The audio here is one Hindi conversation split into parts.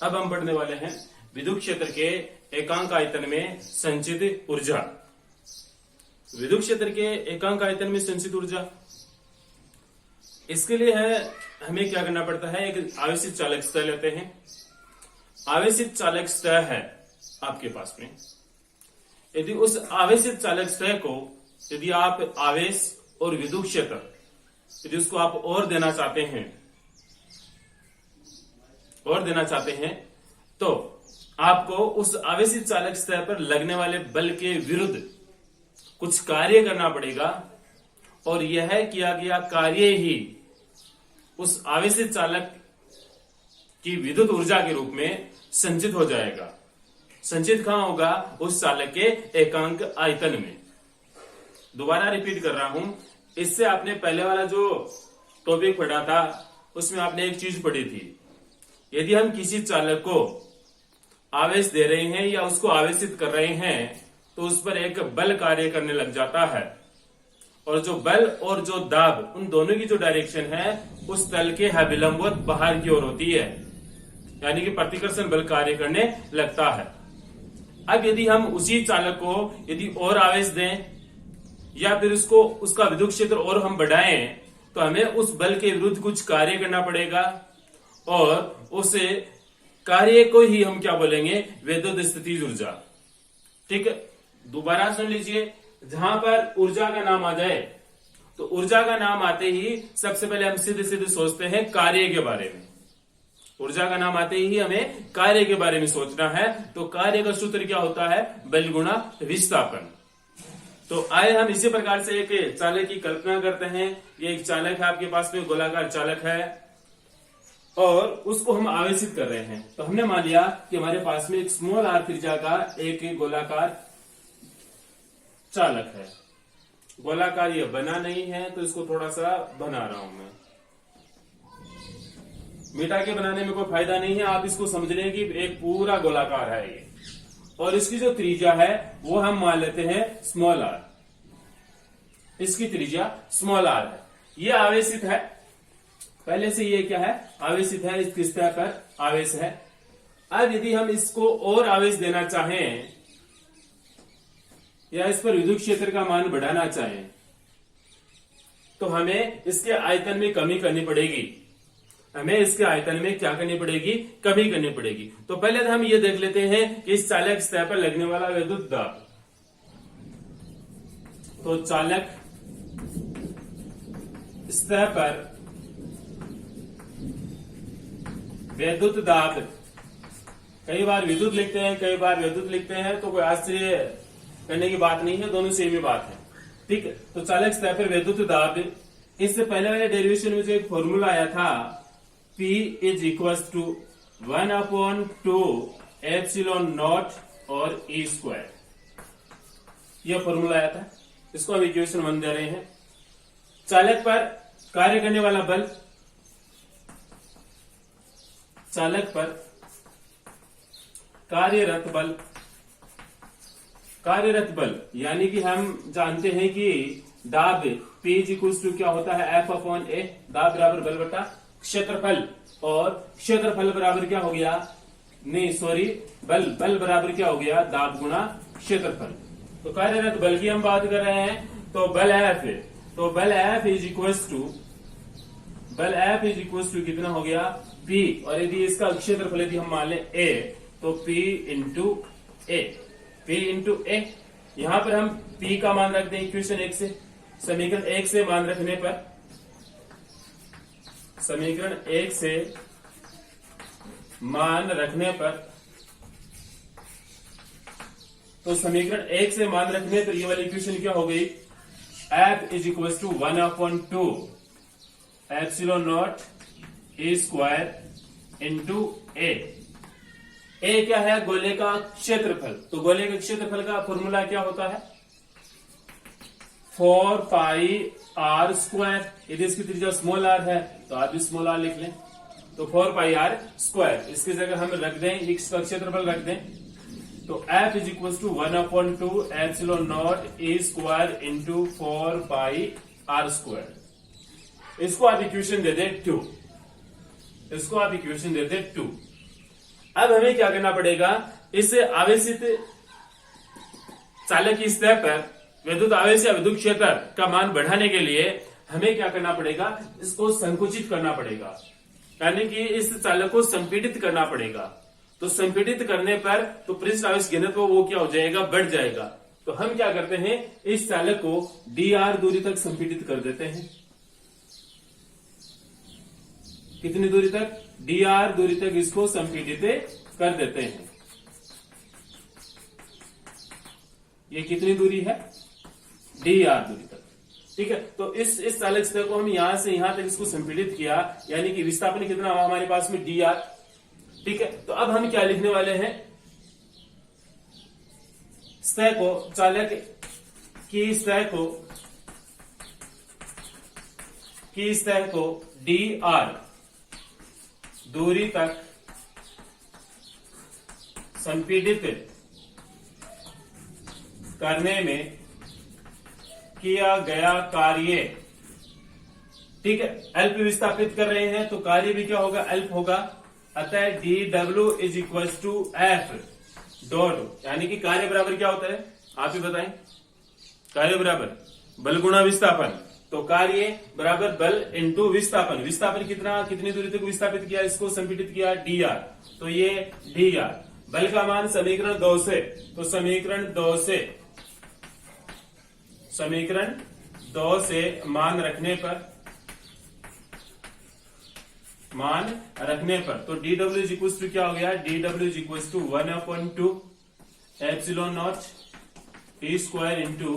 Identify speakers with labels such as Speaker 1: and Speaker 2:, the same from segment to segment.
Speaker 1: अब हम पढ़ने वाले हैं विद्युत क्षेत्र के एकांक आयतन में संचित ऊर्जा। विद्युत क्षेत्र के एकांक आयतन में संचित ऊर्जा, इसके लिए है हमें क्या करना पड़ता है, एक आवेशित चालक सतह लेते हैं। आवेशित चालक सतह है आपके पास में, यदि उस आवेशित चालक सतह को यदि आप आवेश और विद्युत क्षेत्र यदि उसको आप और देना चाहते हैं तो आपको उस आवेशित चालक सतह पर लगने वाले बल के विरुद्ध कुछ कार्य करना पड़ेगा, और यह किया गया कार्य ही उस आवेशित चालक की विद्युत ऊर्जा के रूप में संचित हो जाएगा। संचित कहां होगा? उस चालक के एकांक आयतन में। दोबारा रिपीट कर रहा हूं, इससे आपने पहले वाला जो टॉपिक पढ़ा था उसमें आपने एक चीज पढ़ी थी, यदि हम किसी चालक को आवेश दे रहे हैं या उसको आवेशित कर रहे हैं तो उस पर एक बल कार्य करने लग जाता है, और जो बल और जो दाब उन दोनों की जो डायरेक्शन है उस तल के अभिलंबवत बाहर की ओर होती है, यानी कि प्रतिकर्षण बल कार्य करने लगता है। अब यदि हम उसी चालक को यदि और आवेश दें या फिर उसको उसका विद्युत क्षेत्र और हम बढ़ाएं तो हमें उस बल के विरुद्ध कुछ कार्य करना पड़ेगा, और उस कार्य को ही हम क्या बोलेंगे? विद्युत स्थितिज ऊर्जा। ठीक है, दोबारा सुन लीजिए। जहां पर ऊर्जा का नाम आ जाए तो ऊर्जा का नाम आते ही सबसे पहले हम सीधे सीधे सोचते हैं कार्य के बारे में। ऊर्जा का नाम आते ही हमें कार्य के बारे में सोचना है, तो कार्य का सूत्र क्या होता है? बल गुणा विस्थापन। तो आए हम इसी प्रकार से एक चालक की कल्पना करते हैं। ये एक चालक है आपके पास में, गोलाकार चालक है, और उसको हम आवेशित कर रहे हैं। तो हमने मान लिया कि हमारे पास में एक स्मॉल आर त्रिज्या का एक गोलाकार चालक है। गोलाकार ये बना नहीं है तो इसको थोड़ा सा बना रहा हूं मैं। मिटा के बनाने में कोई फायदा नहीं है, आप इसको समझ लें कि एक पूरा गोलाकार है ये, और इसकी जो त्रिज्या है वो हम मान लेते हैं स्मॉल आर। इसकी त्रिज्या स्मॉल आर है। ये आवेशित है, पहले से ये क्या है? आवेशित है, इसकी सतह पर आवेश है। अब यदि हम इसको और आवेश देना चाहें या इस पर विद्युत क्षेत्र का मान बढ़ाना चाहें तो हमें इसके आयतन में कमी करनी पड़ेगी। हमें इसके आयतन में क्या करनी पड़ेगी? कमी करनी पड़ेगी। तो पहले तो हम ये देख लेते हैं कि इस चालक सतह पर लगने वाला विद्युत दाब। तो चालक सतह पर विद्युत दाब, कई बार विद्युत लिखते हैं, कई बार विद्युत लिखते हैं, तो कोई आश्चर्य करने की बात नहीं है, दोनों सेम ही बात है। ठीक है, तो चालक सतह पर विद्युत दाब, इससे पहले वाले डेरिवेशन में जो एक फॉर्मूला आया था, P is equals to 1/2 epsilon not और E स्क्वायर, यह फॉर्मूला आया था। इसको हम इक्वेशन 1 दे रहे हैं। चालक पर कार्य करने वाला बल, चालक पर कार्यरत बल यानी कि हम जानते हैं कि दाब P इज इक्वल्स टू क्या होता है? F/A, दाब बराबर बल बटा क्षेत्रफल, और क्षेत्रफल बराबर क्या हो गया? बल बराबर क्या हो गया? दाब गुणा क्षेत्रफल। तो कार्यरत बल की हम बात कर रहे हैं, तो बल F है, तो बल F इज इक्वल्स टू कितना हो गया? P, और यदि इसका क्षेत्रफल यदि हम मान लें A तो P इंटू A। यहां पर हम P का मान रख दें इक्वेशन 1 से, समीकरण 1 से मान रखने पर, समीकरण 1 से मान रखने पर, तो समीकरण 1 से मान रखने पर ये वाली इक्वेशन क्या हो गई? F is equal to 1/2 epsilon not E square into A। A क्या है? गोले का क्षेत्रफल। तो गोले के क्षेत्रफल का फॉर्मूला क्या होता है? 4πr square. यदि इसकी त्रिज्या स्मॉल r है तो आप भी स्मॉल r लिख लें, तो 4πr स्क्वायर। इसकी जगह हम रख दें x का क्षेत्रफल रख दें, तो F is equal to 1/2 epsilon not E square into 4πr square. इसको आप इक्वेशन दे दें 2। अब हमें क्या करना पड़ेगा, इस आवेशित चालक की सतह पर विद्युत आवेश या विद्युत क्षेत्र का मान बढ़ाने के लिए हमें क्या करना पड़ेगा, इसको संकुचित करना पड़ेगा, यानी कि इस चालक को संपीड़ित करना पड़ेगा। तो संपीड़ित करने पर तो पृष्ठ आवेश घनत्व वो क्या हो जाएगा, बढ़ जाएगा। तो हम क्या करते हैं, इस चालक को dr दूरी तक संपीड़ित कर देते हैं। कितनी दूरी तक, dr दूरी तक इसको संपीड़ित कर देते हैं। ये कितनी दूरी है, dr दूरी तक। ठीक है, तो इस चालक सतह को हम यहां से यहां तक इसको संपीड़ित किया, यानी कि विस्थापन कितना हुआ हमारे पास में, dr। ठीक है, तो अब हम क्या लिखने वाले हैं, सतह को, चालक की सतह को dr दूरी तक संपीड़ित करने में किया गया कार्य। ठीक है, अल्प विस्थापित कर रहे हैं तो कार्य भी क्या होगा, अल्प होगा। अतः dw is equal to F dot, यानी कि कार्य बराबर क्या होता है, आप ही बताएं। कार्य बराबर बल गुणा विस्थापन, तो कार्य बराबर बल इंटू विस्थापन। विस्थापन कितना, कितनी दूरी तक विस्थापित किया, इसको संपीड़ित किया, dr। तो ये dr, बल का मान समीकरण 2 से, तो समीकरण 2 से मान रखने पर तो dw इज इक्वल टू क्या हो गया, dw is equal to 1/2 epsilon not T square into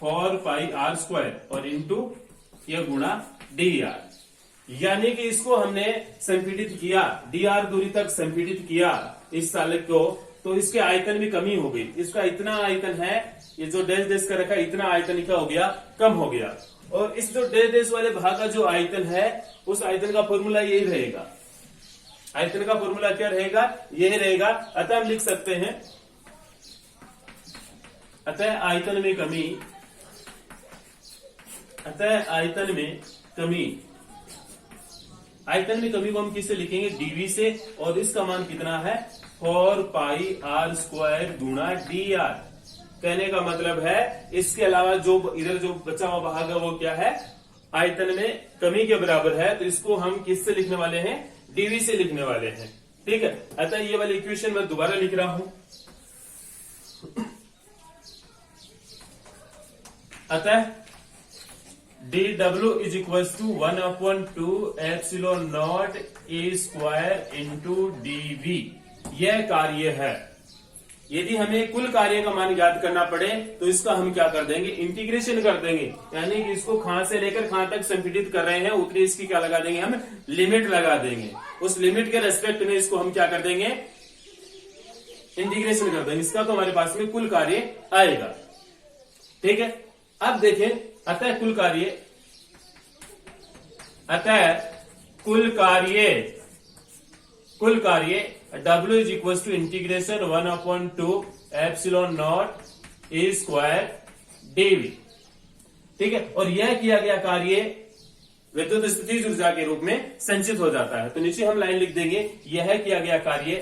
Speaker 1: 4 pi r square और इंटू ये गुणा dr। यानी कि इसको हमने संपीड़ित किया, dr दूरी तक संपीड़ित किया इस चालक को, तो इसके आयतन में कमी हो गई। इसका इतना आयतन है, ये जो डैश डैश का रखा, इतना आयतन क्या हो गया, कम हो गया। और इस जो डैश डैश वाले भाग का जो आयतन है, उस आयतन का फॉर्मूला यही रहेगा। आयतन का फॉर्मूला क्या रहेगा, यही रहेगा। अतः हम लिख सकते हैं, अतः आयतन में कमी को हम किससे लिखेंगे, dv से, और इसका मान कितना है, 4 पाई r स्क्वायर गुणा dr। कहने का मतलब है इसके अलावा जो इधर जो बचा हुआ भाग है वो क्या है, आयतन में कमी के बराबर है। तो इसको हम किससे लिखने वाले हैं, dv से लिखने वाले हैं। ठीक है, अतः ये वाली इक्वेशन मैं दोबारा लिख रहा हूं। अतः dw is equal to 1/2 epsilon not E square into dv, यह कार्य है। यदि हमें कुल कार्य का मान याद करना पड़े तो इसका हम क्या कर देंगे, इंटीग्रेशन कर देंगे, यानी कि इसको कहां से लेकर कहां तक संपीड़ित कर रहे हैं उतनी इसकी क्या लगा देंगे, हम लिमिट लगा देंगे। उस लिमिट के रेस्पेक्ट में इसको हम क्या कर देंगे, इंटीग्रेशन कर देंगे। इसका तो हमारे पास में कुल कार्य आएगा। ठीक है, अब देखें, अतः कुल कार्य W is equal to integration 1/2 epsilon not E square dv। ठीक है, और यह किया गया कार्य विद्युत स्थितिज ऊर्जा के रूप में संचित हो जाता है। तो नीचे हम लाइन लिख देंगे, यह किया गया कार्य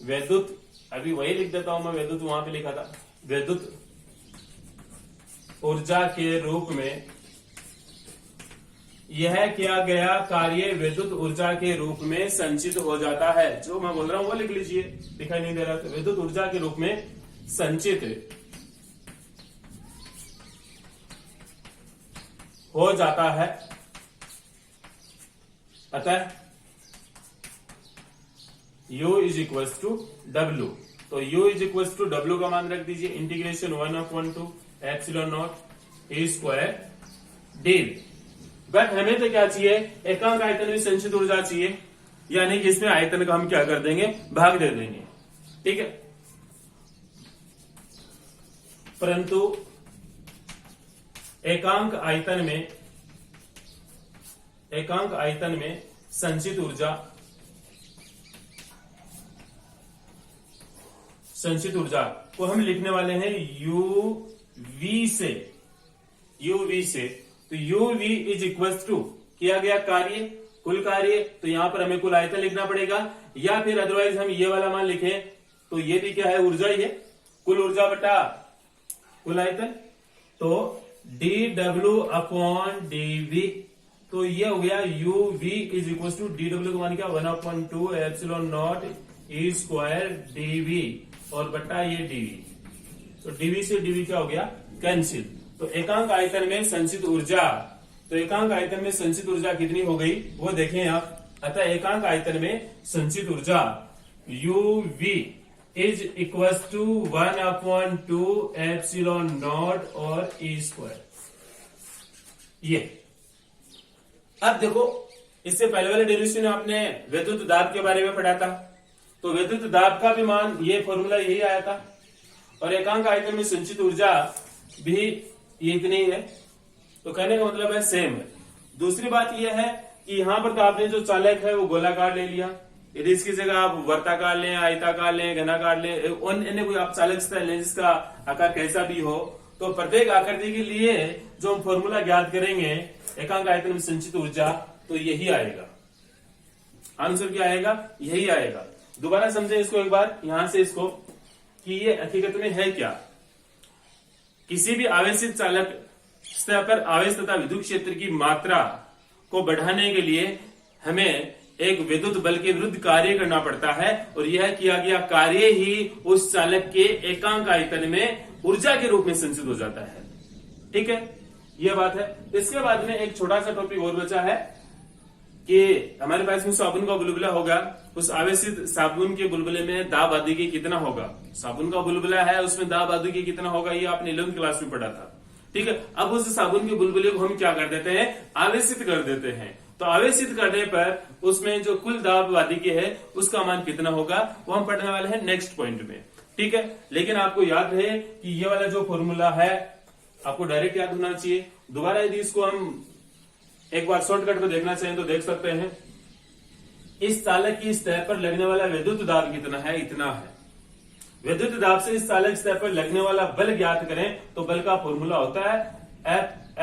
Speaker 1: विद्युत, अभी वही लिख देता हूं मैं, विद्युत वहां पे लिखा था, विद्युत ऊर्जा के रूप में, यह किया गया कार्य विद्युत ऊर्जा के रूप में संचित हो जाता है। जो मैं बोल रहा हूं वो लिख लीजिए, दिखाई नहीं दे रहा, तो विद्युत ऊर्जा के रूप में संचित हो जाता है। अतः U is equal to W, तो U is equal to W का मान रख दीजिए, integration 1/2 epsilon not E square dv। But हमें तो क्या चाहिए, एकांक आयतन में संचित ऊर्जा चाहिए, यानी कि इसमें आयतन का हम क्या कर देंगे, भाग दे देंगे। ठीक है, परंतु एकांक आयतन में संचित ऊर्जा को हम लिखने वाले हैं UV से, तो U V is equal to किया गया कार्य, कुल कार्य, तो यहां पर हमें कुल आयतन लिखना पड़ेगा, या फिर अदरवाइज हम ये वाला मान लिखें तो ये भी क्या है, ऊर्जा ही है, कुल ऊर्जा बटा कुल आयतन, तो dw अपॉन dv, तो ये हो गया uv is equal to dw का मान क्या 1/2 epsilon not E square dv और बटा ये dv, तो dv से dv क्या हो गया, कैंसिल। तो एकांक आयतन में संचित ऊर्जा, तो एकांक आयतन में संचित ऊर्जा कितनी हो गई वो देखें आप। अतः एकांक आयतन में संचित ऊर्जा uv is equal to 1/2 epsilon not और ई स्क्वायर। ये अब देखो, इससे पहले वाले डेरिवेशन में आपने विद्युत दाब के बारे में पढ़ा था, तो विद्युत दाब का भी मान ये फॉर्मूला यही आया था, और एकांक आयतन में संचित ऊर्जा भी ये इतनी ही है, तो कहने का मतलब है सेम है। दूसरी बात यह है कि यहां पर तो आपने जो चालक है वो गोलाकार ले लिया, यदि इसकी जगह आप वर्ताकार लें, आयताकार लें, घनाकार लें, अन्य कोई आप चालक लें जिसका आकार कैसा भी हो, तो प्रत्येक आकृति के लिए जो हम फॉर्मूला ज्ञात करेंगे एकांक आयतन में संचित ऊर्जा, तो यही आएगा, आंसर क्या आएगा, यही आएगा। दोबारा समझे इसको एक बार यहां से इसको, कि ये हकीकत में है क्या। किसी भी आवेशित चालक सतह पर आवेश तथा विद्युत क्षेत्र की मात्रा को बढ़ाने के लिए हमें एक विद्युत बल के विरुद्ध कार्य करना पड़ता है, और यह किया गया कार्य ही उस चालक के एकांक आयतन में ऊर्जा के रूप में संचित हो जाता है। ठीक है, यह बात है। इसके बाद में एक छोटा सा टॉपिक और बचा है कि हमारे पास में साबुन का बुलबुला होगा, उस आवेशित साबुन के बुलबुले में दाब आदिकी कितना होगा। साबुन का बुलबुला है, उसमें दाब आदिकी कितना होगा, ये आपने 11वीं क्लास में पढ़ा था। ठीक है, अब उस साबुन के बुलबुले को हम क्या कर देते हैं, आवेशित कर देते हैं। तो आवेशित करने पर उसमें जो कुल दाब आदिकी है उसका मान कितना होगा, वो हम पढ़ने वाले हैं नेक्स्ट पॉइंट में। ठीक है, लेकिन आपको याद रहे कि ये वाला जो फॉर्मूला है आपको डायरेक्ट याद होना चाहिए। दोबारा यदि इसको हम एक बार शॉर्टकट को देखना चाहें तो देख सकते हैं, इस चालक की सतह पर लगने वाला विद्युत दाब कितना है, इतना है। विद्युत दाब से इस चालक सतह पर लगने वाला बल ज्ञात करें तो बल का फॉर्मूला होता है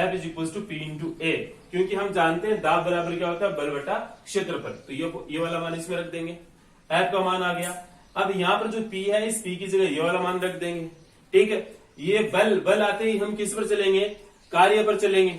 Speaker 1: F is equal to P into A, क्योंकि हम जानते हैं दाब बराबर क्या होता है, बल बटा क्षेत्रफल। तो ये वाला मान इसमें रख देंगे, F का मान आ गया। अब यहाँ पर जो P है, इस P की जगह ये वाला मान रख देंगे। ठीक है, ये बल आते ही हम किस पर चलेंगे, कार्य पर चलेंगे,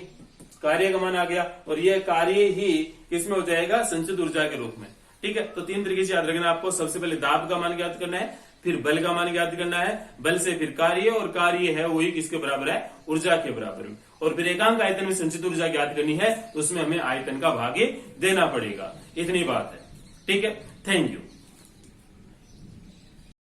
Speaker 1: कार्य का मान आ गया, और यह कार्य ही किसमें हो जाएगा, संचित ऊर्जा के रूप में। ठीक है, तो 3 तरीके से याद रखना आपको। सबसे पहले दाब का मान ज्ञात करना है, फिर बल का मान ज्ञात करना है, बल से फिर कार्य, और कार्य है वही किसके बराबर है, ऊर्जा के बराबर में। और फिर एकांक आयतन में संचित ऊर्जा ज्ञात करनी है, उसमें हमें आयतन का भाग्य देना पड़ेगा। इतनी बात है। ठीक है, थैंक यू।